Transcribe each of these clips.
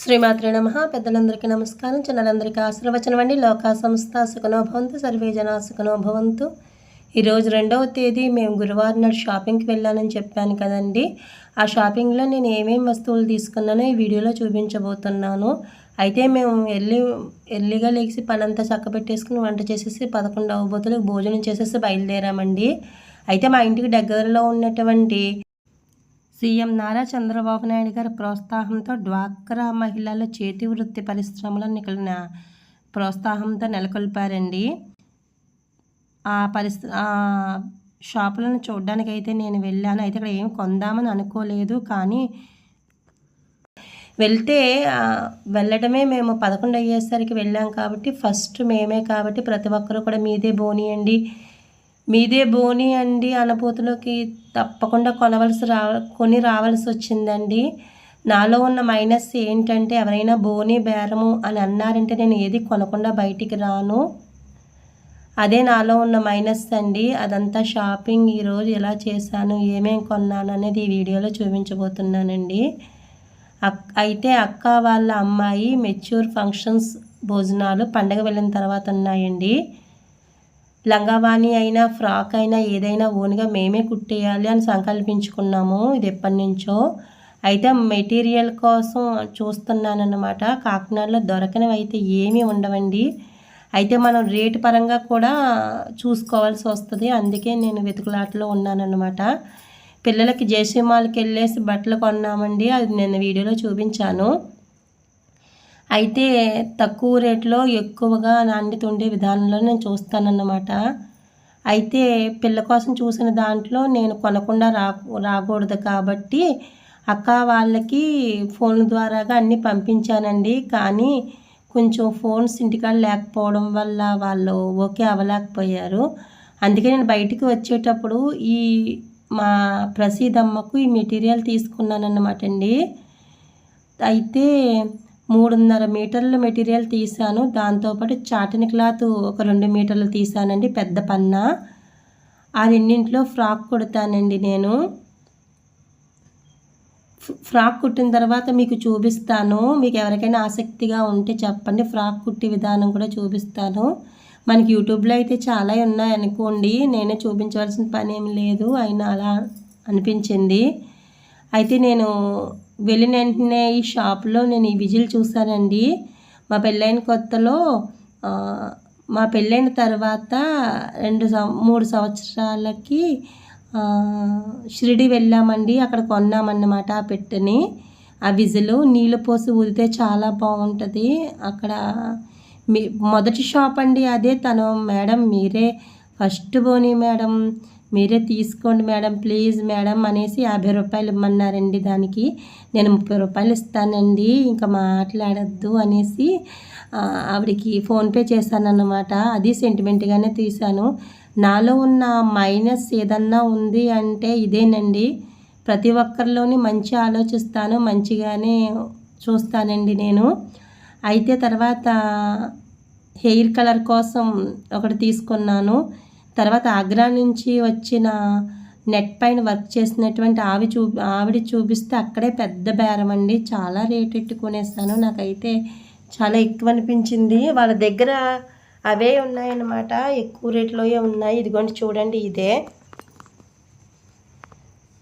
శ్రీమాత్రే నమః. పెద్దలందరికీ నమస్కారం, చిన్నలందరికీ ఆశీర్వచనం అండి. లోకా సంస్థ సుఖనో భవంతు, సర్వే జనా సుఖనో భవంతు. ఈరోజు 2వ తేదీ మేము గురువారం నాడు షాపింగ్కి వెళ్ళానని చెప్పాను కదండి. ఆ షాపింగ్లో నేను ఏమేమి వస్తువులు తీసుకున్నానో ఈ వీడియోలో చూపించబోతున్నాను. అయితే మేము ఎర్లీగా లేచి పనంతా చక్కబెట్టేసుకుని వంట చేసేసి 11 అవ్వబోతులకు భోజనం చేసేసి బయలుదేరామండి. అయితే మా ఇంటికి దగ్గరలో ఉన్నటువంటి సీఎం నారా చంద్రబాబు నాయుడు గారి ప్రోత్సాహంతో డ్వాక్రా మహిళల చేతి వృత్తి పరిశ్రమలను ఇక్కడ ప్రోత్సాహంతో నెలకొల్పారండి. ఆ షాపులను చూడడానికి అయితే నేను వెళ్ళాను. అయితే ఇక్కడ ఏం కొందామని అనుకోలేదు, కానీ వెళ్ళడమే మేము 11 అయ్యేసరికి వెళ్ళాం కాబట్టి ఫస్ట్ మేమే కాబట్టి ప్రతి ఒక్కరూ కూడా మీదే బోని అండి అనుభూతిలోకి తప్పకుండా కొని రావాల్సి వచ్చిందండి. నాలో ఉన్న మైనస్ ఏంటంటే, ఎవరైనా బోని బేరము అని అన్నారంటే నేను ఏది కొనకుండా బయటికి రాను. అదే నాలో ఉన్న మైనస్ అండి. అదంతా షాపింగ్ ఈరోజు ఎలా చేశాను, ఏమేం కొన్నాను అనేది ఈ వీడియోలో చూపించబోతున్నానండి. అయితే అక్క వాళ్ళ అమ్మాయి మెచ్యూర్ ఫంక్షన్స్ భోజనాలు పండగ వెళ్ళిన తర్వాత ఉన్నాయండి. లంగావాణి అయినా ఫ్రాక్ అయినా ఏదైనా ఓన్గా మేమే కుట్టేయాలి అని సంకల్పించుకున్నాము. ఇది ఎప్పటి నుంచో. అయితే మెటీరియల్ కోసం చూస్తున్నానన్నమాట. కాకినాడలో దొరకనివి అయితే ఏమీ ఉండవండి. అయితే మనం రేటు పరంగా కూడా చూసుకోవాల్సి వస్తుంది. అందుకే నేను వెతుకులాటలో ఉన్నానన్నమాట. పిల్లలకి జేసీ మాల్కి వెళ్ళేసి బట్టలు కొన్నామండి. అది నేను వీడియోలో చూపించాను. అయితే తక్కువ రేట్లో ఎక్కువగా నాణ్యత ఉండే విధానంలో నేను చూస్తానన్నమాట. అయితే పిల్ల కోసం చూసిన దాంట్లో నేను కొనకుండా రాకూడదు కాబట్టి అక్క వాళ్ళకి ఫోన్ ద్వారాగా అన్నీ పంపించానండి. కానీ కొంచెం ఫోన్స్ ఇంటికాడ లేకపోవడం వల్ల వాళ్ళు ఓకే అవ్వలేకపోయారు. అందుకే నేను బయటికి వచ్చేటప్పుడు మా ప్రసీదమ్మకు ఈ మెటీరియల్ తీసుకున్నానన్నమాట అండి. అయితే 3.5 మీటర్ల మెటీరియల్ తీసాను. దాంతోపాటు చాటన్ క్లాత్ ఒక 2 మీటర్లు తీసానండి, పెద్ద పన్నా. ఆ రెండింటిలో ఫ్రాక్ కుడతానండి నేను. ఫ్రాక్ కుట్టిన తర్వాత మీకు చూపిస్తాను. మీకు ఎవరికైనా ఆసక్తిగా ఉంటే చెప్పండి. ఫ్రాక్ కుట్టే విధానం కూడా చూపిస్తాను. మనకి యూట్యూబ్లో అయితే చాలా ఉన్నాయనుకోండి, నేనే చూపించవలసిన పని ఏమి లేదు, అయినా అలా అనిపించింది. అయితే నేను వెళ్ళిన వెంటనే ఈ షాప్లో నేను ఈ విజిల్ చూశానండి. మా పెళ్ళైన కొత్తలో మా పెళ్ళైన తర్వాత 3 సంవత్సరాలకి షిరిడి వెళ్ళామండి. అక్కడ కొన్నామన్నమాట ఆ పెట్టెని. ఆ విజిల్ నీళ్ళు పోసి ఊదితే చాలా బాగుంటుంది. అక్కడ మొదటి షాప్ అండి అదే. తను మేడం మీరే ఫస్ట్ బోని మేడం, మీరే తీసుకోండి మేడం, ప్లీజ్ మేడం అనేసి 50 రూపాయలు ఇమ్మన్నారండి. దానికి నేను 30 రూపాయలు ఇస్తానండి, ఇంకా మాట్లాడద్దు అనేసి ఆవిడికి ఫోన్పే చేశానన్నమాట. అది సెంటిమెంట్గానే తీశాను. నాలో ఉన్న మైనస్ ఏదన్నా ఉంది అంటే ఇదేనండి. ప్రతి ఒక్కరిలోని మంచి ఆలోచిస్తాను, మంచిగానే చూస్తానండి నేను. అయితే తర్వాత హెయిర్ కలర్ కోసం ఒకటి తీసుకున్నాను. తర్వాత ఆగ్రా నుంచి వచ్చిన నెట్ పైన వర్క్ చేసినటువంటి ఆవిడ చూపిస్తే అక్కడే పెద్ద బేరం అండి. చాలా రేట్ ఎట్టుకునేసాను. నాకైతే చాలా ఎక్కువ అనిపించింది. వాళ్ళ దగ్గర అవే ఉన్నాయన్నమాట, ఎక్కువ రేట్లోయే ఉన్నాయి. ఇదిగోండి చూడండి, ఇదే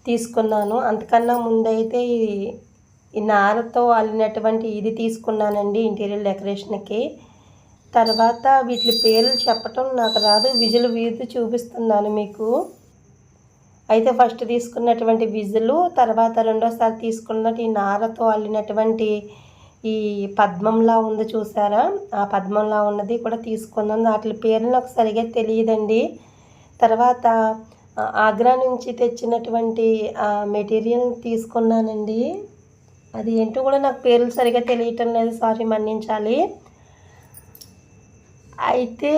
తీసుకున్నాను. అంతకన్నా ముందైతే ఈ నారతో అల్లినటువంటి ఇది తీసుకున్నానండి ఇంటీరియర్ డెకరేషన్కి. తర్వాత వీటి పేర్లు చెప్పటం నాకు రాదు, విజులు వీధి చూపిస్తున్నాను మీకు. అయితే ఫస్ట్ తీసుకున్నటువంటి విజులు, తర్వాత రెండోసారి తీసుకున్నట్టు ఈ నారతో అల్లినటువంటి ఈ పద్మంలా ఉంది చూసారా, ఆ పద్మంలా ఉన్నది కూడా తీసుకున్నాను. వాటి పేర్లు నాకు సరిగా తెలియదండి. తర్వాత ఆగ్రా నుంచి తెచ్చినటువంటి మెటీరియల్ తీసుకున్నానండి. అది ఏంటో కూడా నాకు పేర్లు సరిగా తెలియటం లేదు, సారీ మన్నించాలి. అయితే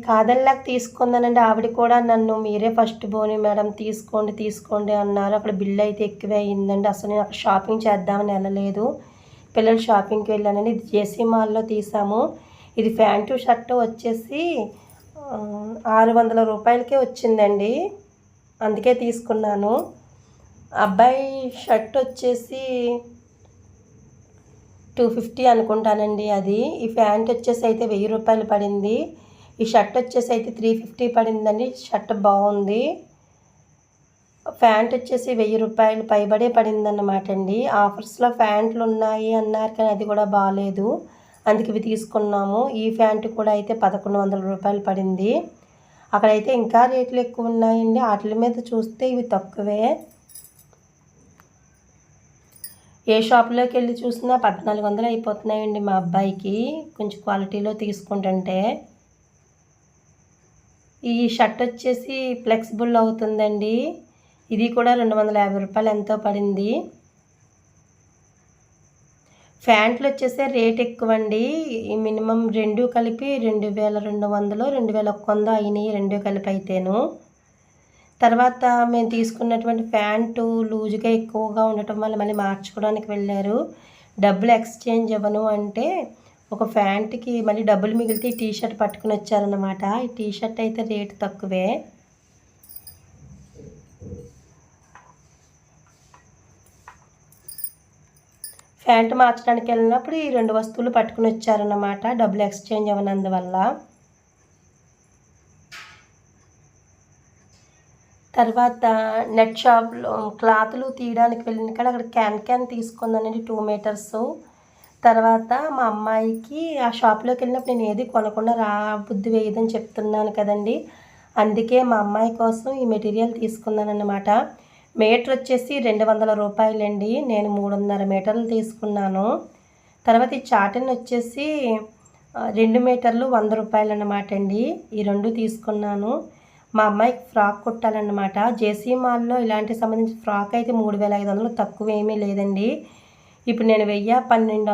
కాదల్లాగా తీసుకున్నానండి. ఆవిడ కూడా నన్ను మీరే ఫస్ట్ బోని మేడం తీసుకోండి అన్నారు. అక్కడ బిల్లు అయితే ఎక్కువే అయ్యిందండి. అసలు నేను అక్కడ షాపింగ్ చేద్దామని వెళ్ళలేదు, పిల్లలు షాపింగ్కి వెళ్ళానండి. ఇది జేసీ మాల్లో తీసాము. ఇది ప్యాంటు షర్టు వచ్చేసి 600 రూపాయలకే వచ్చిందండి, అందుకే తీసుకున్నాను. అబ్బాయి షర్ట్ వచ్చేసి 250 అనుకుంటానండి అది. ఈ ప్యాంట్ వచ్చేసి అయితే 1000 రూపాయలు పడింది. ఈ షర్ట్ వచ్చేసి అయితే 350 పడిందండి. షర్ట్ బాగుంది. ప్యాంట్ వచ్చేసి 1000 రూపాయలు పైబడే పడిందన్నమాట అండి. ఆఫర్స్లో ప్యాంట్లు ఉన్నాయి అన్నారు కానీ అది కూడా బాగాలేదు, అందుకే ఇవి తీసుకున్నాము. ఈ ప్యాంటు కూడా అయితే 1100 రూపాయలు పడింది. అక్కడైతే ఇంకా రేట్లు ఎక్కువ ఉన్నాయండి. వాటి మీద చూస్తే ఇవి తక్కువే. ఏ షాప్లోకి వెళ్ళి చూసినా 1400 అయిపోతున్నాయండి మా అబ్బాయికి, కొంచెం క్వాలిటీలో తీసుకుంటుంటే. ఈ షర్ట్ వచ్చేసి ఫ్లెక్సిబుల్ అవుతుందండి. ఇది కూడా 250 రూపాయలు ఎంతో పడింది. ప్యాంట్లు వచ్చేసి రేట్ ఎక్కువండి. మినిమం 2 కలిపి 2200 2100 అయినాయి, 2 కలిపి అయితేను. తర్వాత మేము తీసుకున్నటువంటి ప్యాంటు లూజుగా ఎక్కువగా ఉండటం వల్ల మళ్ళీ మార్చుకోవడానికి వెళ్ళారు. డబ్బులు ఎక్స్చేంజ్ ఇవ్వను అంటే ఒక ప్యాంట్కి మళ్ళీ డబ్బులు మిగిలితే ఈ టీషర్ట్ పట్టుకుని వచ్చారన్నమాట. ఈ టీషర్ట్ అయితే రేటు తక్కువే. ప్యాంటు మార్చడానికి వెళ్ళినప్పుడు ఈ 2 వస్తువులు పట్టుకుని వచ్చారన్నమాట, డబ్బులు ఎక్స్చేంజ్ అవ్వనందువల్ల. తర్వాత నెట్ షాప్లో క్లాతులు తీయడానికి వెళ్ళిన కాడ అక్కడ క్యాన్ తీసుకుందానండి 2 మీటర్స్. తర్వాత మా అమ్మాయికి ఆ షాప్లోకి వెళ్ళినప్పుడు నేను ఏది కొనకుండా బుద్ధి వేయదని చెప్తున్నాను కదండి, అందుకే మా అమ్మాయి కోసం ఈ మెటీరియల్ తీసుకున్నానన్నమాట. మీటర్ వచ్చేసి 200 రూపాయలండి. నేను 3.5 మీటర్లు తీసుకున్నాను. తర్వాత ఈ చాటన్ వచ్చేసి 2 మీటర్లు 100 రూపాయలు అన్నమాట అండి. ఈ 2 తీసుకున్నాను. మా అమ్మాయికి ఫ్రాక్ కుట్టాలన్నమాట. జేసీ మాల్లో ఇలాంటి సంబంధించిన ఫ్రాక్ అయితే 3500, తక్కువ ఏమీ లేదండి. ఇప్పుడు నేను 1000 1200